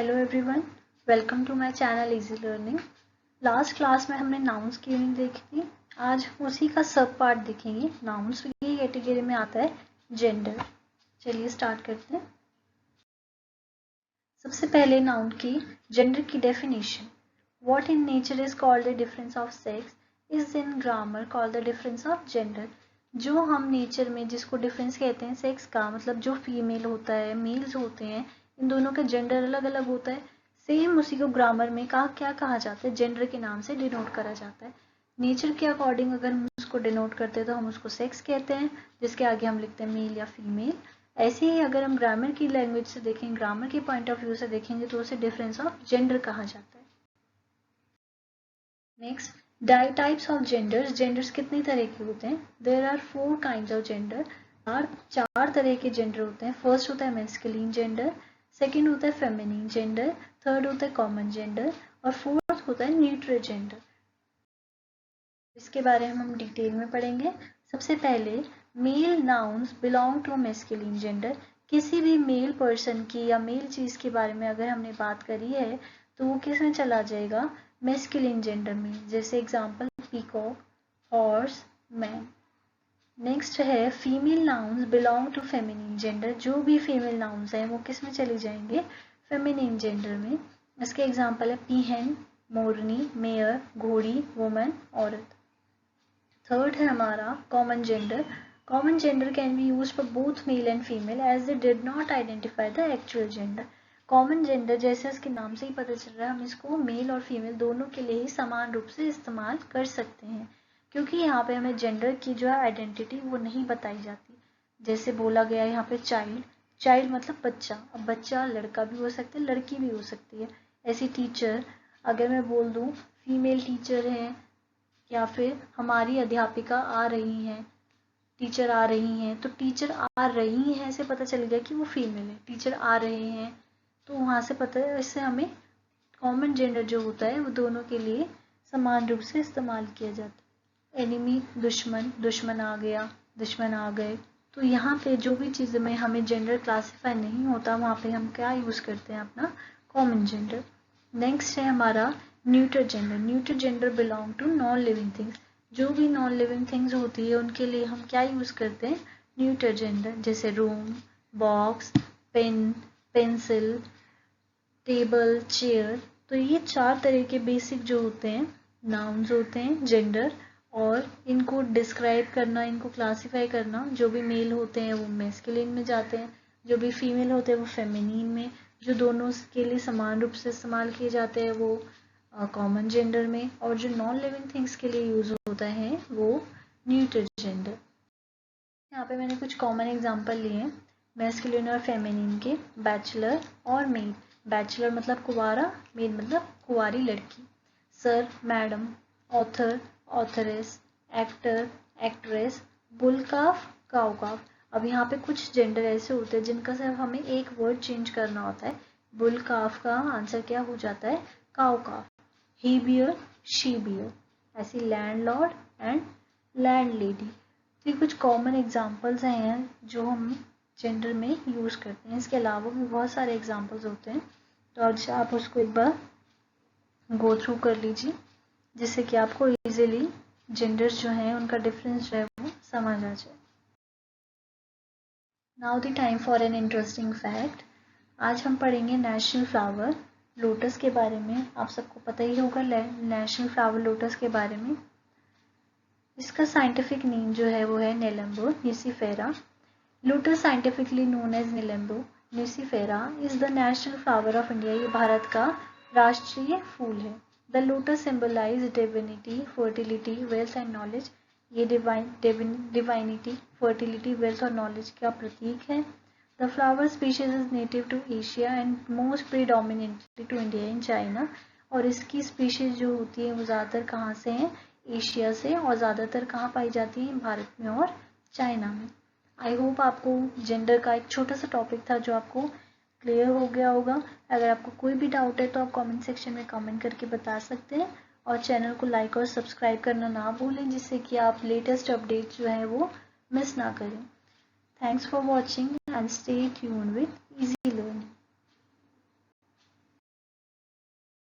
Hello everyone, welcome to my channel easy learning. Last class में हमने nouns की unit देखी थी। आज उसी का सब पार्ट देखेंगे। नाउन्स की कैटेगरी में आता है जेंडर। चलिए स्टार्ट करते हैं। सबसे पहले नाउन की जेंडर की definition. What in nature is called the difference of sex is in grammar called the difference of gender. जो हम नेचर में जिसको डिफरेंस कहते हैं सेक्स का, मतलब जो फीमेल होता है, मेल्स होते हैं, इन दोनों का जेंडर अलग अलग होता है। सेम उसी को ग्रामर में क्या कहा जाता है, जेंडर के नाम से डिनोट करा जाता है। नेचर के अकॉर्डिंग अगर हम उसको डिनोट करते हैं तो हम उसको सेक्स कहते हैं, जिसके आगे हम लिखते हैं मेल या फीमेल। ऐसे ही अगर हम ग्रामर की लैंग्वेज से देखें, ग्रामर के पॉइंट ऑफ व्यू से देखेंगे तो उसे डिफरेंस ऑफ जेंडर कहा जाता है। Next, types of genders. Genders कितने तरह के होते हैं? There are 4 kinds of gender. चार तरह के जेंडर होते हैं। फर्स्ट होता है मैस्कुलिन जेंडर, सेकंड होता है फेमिनिन जेंडर, थर्ड होता है कॉमन जेंडर और फोर्थ होता है न्यूट्रल जेंडर। इसके बारे में हम डिटेल में पढ़ेंगे। सबसे पहले male nouns belong to masculine gender. किसी भी मेल पर्सन की या मेल चीज के बारे में अगर हमने बात करी है तो वो किस में चला जाएगा? मैस्कुलिन जेंडर में। जैसे example peacock, horse, man. Next है female nouns belong to feminine gender. जो भी फीमेल नाउन्स हैं वो किस में चली जाएंगे? फेमिनिन जेंडर में। इसके एग्जांपल है पीहन, मोरनी, मेयर, घोड़ी, वुमन, औरत। थर्ड है हमारा common gender. Common gender can be used for both male and female as they did not identify the actual gender. Common gender जैसे उसके नाम से ही पता चल रहा है, हम इसको मेल और फीमेल दोनों के लिए ही समान रूप से इस्तेमाल कर सकते हैं, क्योंकि यहाँ पे हमें जेंडर की जो है आइडेंटिटी वो नहीं बताई जाती। जैसे बोला गया है यहाँ पे चाइल्ड, चाइल्ड मतलब बच्चा। अब बच्चा लड़का भी हो सकता है, लड़की भी हो सकती है। ऐसी टीचर, अगर मैं बोल दूँ फीमेल टीचर है या फिर हमारी अध्यापिका आ रही हैं, टीचर आ रही हैं, तो टीचर आ रही हैं से पता चल गया कि वो फीमेल है। टीचर आ रहे हैं तो वहाँ से पता है, इससे हमें कॉमन जेंडर जो होता है वो दोनों के लिए समान रूप से इस्तेमाल किया जाता है। एनिमी दुश्मन, दुश्मन आ गया, दुश्मन आ गए। तो यहाँ पे जो भी चीज़ में हमें जेंडर क्लासीफाई नहीं होता वहाँ पे हम क्या यूज़ करते हैं? अपना कॉमन जेंडर। नेक्स्ट है हमारा neutral gender. Neutral gender belong to non living things. जो भी नॉन लिविंग थिंग्स होती है उनके लिए हम क्या यूज़ करते हैं? Neutral gender. जैसे room, box, pen, pencil, table, chair. तो ये 4 तरह के बेसिक जो होते हैं नाउन्स होते हैं जेंडर, और इनको डिस्क्राइब करना, इनको क्लासीफाई करना, जो भी मेल होते हैं वो मैस्कुलिन में जाते हैं, जो भी फीमेल होते हैं वो फेमिनिन में, जो दोनों के लिए समान रूप से इस्तेमाल किए जाते हैं वो कॉमन जेंडर में, और जो नॉन लिविंग थिंग्स के लिए यूज होता है वो न्यूट्रल जेंडर। यहाँ पे मैंने कुछ कॉमन एग्जांपल लिए हैं मैस्कुलिन और फेमिनिन के। बैचलर और मेड। बैचलर मतलब कुंवारा, मेड मतलब कुंवारी लड़की। Sir, madam, author, authoress, actor, actress, bull calf, cow calf. अब यहाँ पे कुछ जेंडर ऐसे होते हैं जिनका सिर्फ हमें एक वर्ड चेंज करना होता है। बुल काफ का आंसर क्या हो जाता है? Cow calf. He bear, she bear. ऐसी लैंडलॉर्ड एंड लैंडलेडी। तो ये कुछ कॉमन एग्जांपल्स हैं जो हम जेंडर में यूज़ करते हैं। इसके अलावा भी बहुत सारे एग्जांपल्स होते हैं, तो आज आप उसको एक बार गो थ्रू कर लीजिए, जिससे कि आपको इजीली जेंडर्स जो हैं उनका डिफरेंस जो है वो समझ आ जाए। Now the time for an interesting fact. आज हम पढ़ेंगे नेशनल फ्लावर लोटस के बारे में। आप सबको पता ही होगा नेशनल फ्लावर लोटस के बारे में। इसका साइंटिफिक नेम जो है वो है Nelumbo nucifera. Lotus scientifically known as Nelumbo nucifera is the national flower of India. ये भारत का राष्ट्रीय फूल है। The lotus symbolise divinity, fertility, wealth and knowledge. ये डिवाइनिटी, फर्टिलिटी, वेल्थ और नॉलेज का प्रतीक है। The flower species is native to Asia and most predominantly to India and China. और इसकी स्पीशीज जो होती है वो ज़्यादातर कहाँ से हैं? एशिया से, और ज़्यादातर कहाँ पाई जाती है? भारत में और चाइना में। आई होप आपको जेंडर का एक छोटा सा टॉपिक था जो आपको क्लियर हो गया होगा। अगर आपको कोई भी डाउट है तो आप कमेंट सेक्शन में कमेंट करके बता सकते हैं, और चैनल को लाइक और सब्सक्राइब करना ना भूलें, जिससे कि आप लेटेस्ट अपडेट जो है वो मिस ना करें। Thanks for watching and stay tuned with easy